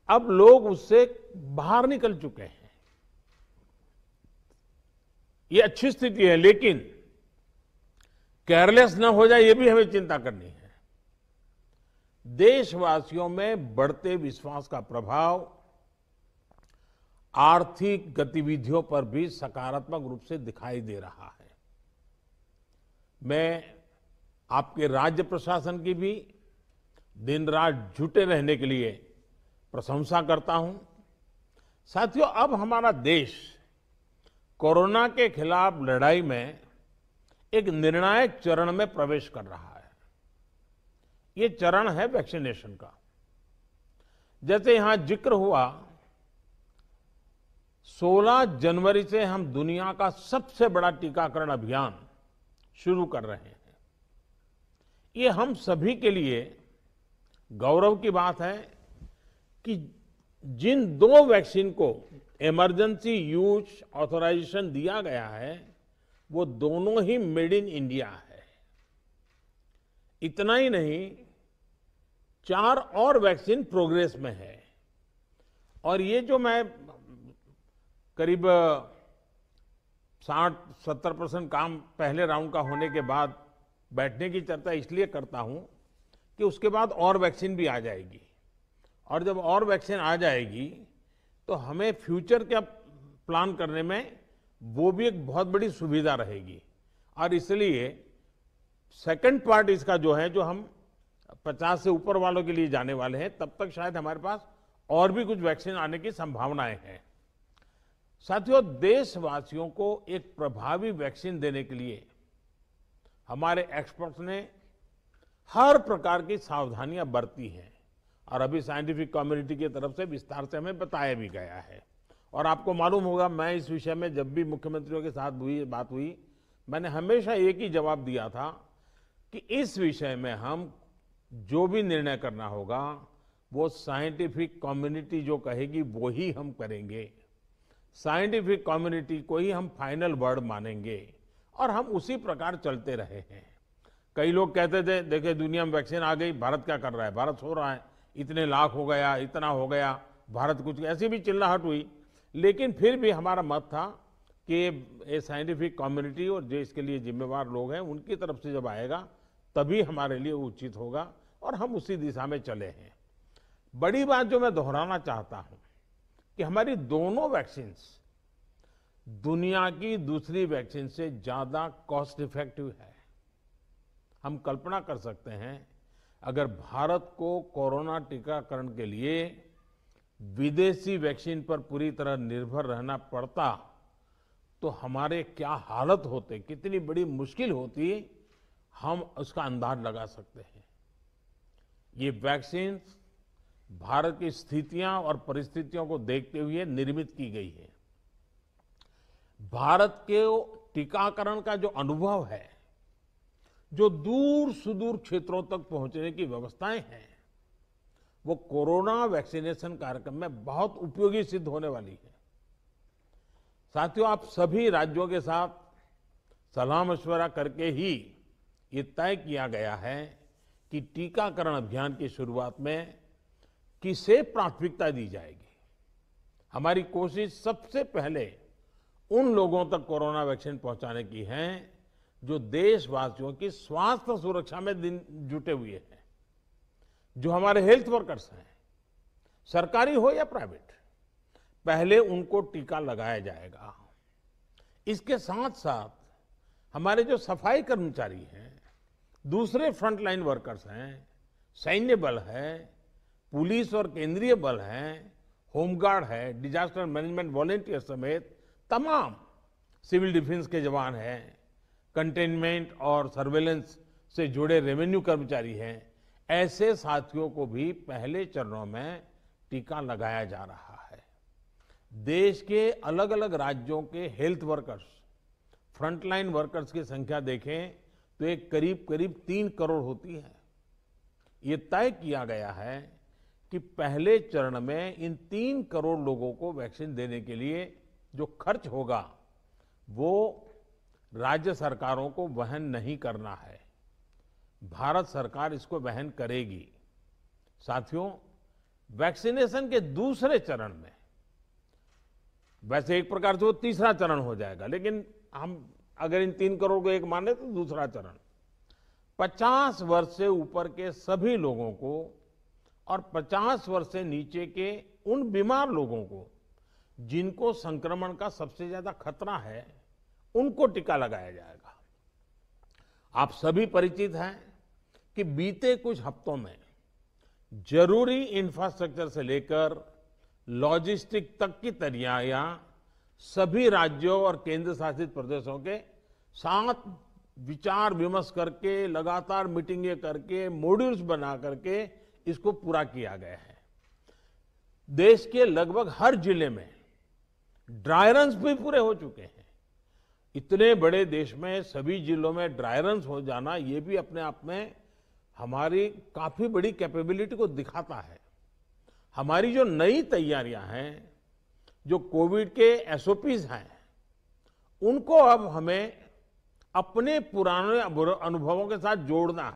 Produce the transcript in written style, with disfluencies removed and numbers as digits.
अब लोग उससे बाहर निकल चुके हैं। ये अच्छी स्थिति है, लेकिन केयरलेस न हो जाए ये भी हमें चिंता करनी है। देशवासियों में बढ़ते विश्वास का प्रभाव आर्थिक गतिविधियों पर भी सकारात्मक रूप से दिखाई दे रहा है। मैं आपके राज्य प्रशासन की भी दिन रात जुटे रहने के लिए प्रशंसा करता हूं। साथियों, अब हमारा देश कोरोना के खिलाफ लड़ाई में एक निर्णायक चरण में प्रवेश कर रहा है। ये चरण है वैक्सीनेशन का। जैसे यहां जिक्र हुआ, 16 जनवरी से हम दुनिया का सबसे बड़ा टीकाकरण अभियान शुरू कर रहे हैं। ये हम सभी के लिए गौरव की बात है कि जिन 2 वैक्सीन को इमरजेंसी यूज ऑथराइजेशन दिया गया है, वो दोनों ही मेड इन इंडिया है। इतना ही नहीं, 4 और वैक्सीन प्रोग्रेस में है। और ये जो मैं करीब 60-70% काम पहले राउंड का होने के बाद बैठने की चर्चा इसलिए करता हूं कि उसके बाद और वैक्सीन भी आ जाएगी, और जब और वैक्सीन आ जाएगी तो हमें फ्यूचर का प्लान करने में वो भी एक बहुत बड़ी सुविधा रहेगी। और इसलिए सेकंड पार्ट इसका जो है, जो हम 50 से ऊपर वालों के लिए जाने वाले हैं, तब तक शायद हमारे पास और भी कुछ वैक्सीन आने की संभावनाएं हैं। साथियों, देशवासियों को एक प्रभावी वैक्सीन देने के लिए हमारे एक्सपर्ट्स ने हर प्रकार की सावधानियां बरती हैं, और अभी साइंटिफिक कम्युनिटी की तरफ से विस्तार से हमें बताया भी गया है। और आपको मालूम होगा, मैं इस विषय में जब भी मुख्यमंत्रियों के साथ बात हुई, मैंने हमेशा एक ही जवाब दिया था कि इस विषय में हम जो भी निर्णय करना होगा वो साइंटिफिक कम्युनिटी जो कहेगी वो ही हम करेंगे। साइंटिफिक कम्युनिटी को ही हम फाइनल वर्ड मानेंगे, और हम उसी प्रकार चलते रहे हैं। कई लोग कहते थे, देखिए दुनिया में वैक्सीन आ गई, भारत क्या कर रहा है, भारत सो रहा है, इतने लाख हो गया, इतना हो गया, भारत कुछ, ऐसी भी चिल्लाहट हुई। लेकिन फिर भी हमारा मत था कि ये साइंटिफिक कम्युनिटी और जो इसके लिए जिम्मेवार लोग हैं उनकी तरफ से जब आएगा तभी हमारे लिए उचित होगा, और हम उसी दिशा में चले हैं। बड़ी बात जो मैं दोहराना चाहता हूं कि हमारी दोनों वैक्सीन दुनिया की दूसरी वैक्सीन से ज्यादा कॉस्ट इफेक्टिव है। हम कल्पना कर सकते हैं, अगर भारत को कोरोना टीकाकरण के लिए विदेशी वैक्सीन पर पूरी तरह निर्भर रहना पड़ता तो हमारे क्या हालत होते, कितनी बड़ी मुश्किल होती, हम उसका अंदाज लगा सकते हैं। ये वैक्सीन भारत की स्थितियां और परिस्थितियों को देखते हुए निर्मित की गई है। भारत के टीकाकरण का जो अनुभव है, जो दूर सुदूर क्षेत्रों तक पहुंचने की व्यवस्थाएं हैं, वो कोरोना वैक्सीनेशन कार्यक्रम में बहुत उपयोगी सिद्ध होने वाली है। साथियों, आप सभी राज्यों के साथ सलाह मशवरा करके ही ये तय किया गया है कि टीकाकरण अभियान की शुरुआत में किसे प्राथमिकता दी जाएगी। हमारी कोशिश सबसे पहले उन लोगों तक कोरोना वैक्सीन पहुंचाने की है जो देशवासियों की स्वास्थ्य सुरक्षा में जुटे हुए हैं, जो हमारे हेल्थ वर्कर्स हैं, सरकारी हो या प्राइवेट, पहले उनको टीका लगाया जाएगा। इसके साथ साथ हमारे जो सफाई कर्मचारी हैं, दूसरे फ्रंटलाइन वर्कर्स हैं, सैन्य बल है, पुलिस और केंद्रीय बल हैं, होमगार्ड है, डिजास्टर मैनेजमेंट वॉलेंटियर समेत तमाम सिविल डिफेंस के जवान हैं, कंटेनमेंट और सर्वेलेंस से जुड़े रेवेन्यू कर्मचारी हैं, ऐसे साथियों को भी पहले चरणों में टीका लगाया जा रहा है। देश के अलग अलग राज्यों के हेल्थ वर्कर्स, फ्रंटलाइन वर्कर्स की संख्या देखें तो एक करीब करीब 3 करोड़ होती है। ये तय किया गया है कि पहले चरण में इन 3 करोड़ लोगों को वैक्सीन देने के लिए जो खर्च होगा वो राज्य सरकारों को वहन नहीं करना है, भारत सरकार इसको वहन करेगी। साथियों, वैक्सीनेशन के दूसरे चरण में, वैसे एक प्रकार से वो तीसरा चरण हो जाएगा, लेकिन हम अगर इन 3 करोड़ को एक माने तो दूसरा चरण 50 वर्ष से ऊपर के सभी लोगों को और 50 वर्ष से नीचे के उन बीमार लोगों को जिनको संक्रमण का सबसे ज्यादा खतरा है, उनको टीका लगाया जाएगा। आप सभी परिचित हैं कि बीते कुछ हफ्तों में जरूरी इंफ्रास्ट्रक्चर से लेकर लॉजिस्टिक तक की तैयारियां सभी राज्यों और केंद्र शासित प्रदेशों के साथ विचार विमर्श करके, लगातार मीटिंगें करके, मॉड्यूल्स बना करके इसको पूरा किया गया है। देश के लगभग हर जिले में ड्राई रन्स भी पूरे हो चुके हैं। इतने बड़े देश में सभी जिलों में ड्राई रन्स हो जाना, ये भी अपने आप में हमारी काफी बड़ी कैपेबिलिटी को दिखाता है। हमारी जो नई तैयारियां हैं, जो कोविड के एसओपीज हैं, उनको अब हमें अपने पुराने अनुभवों के साथ जोड़ना है।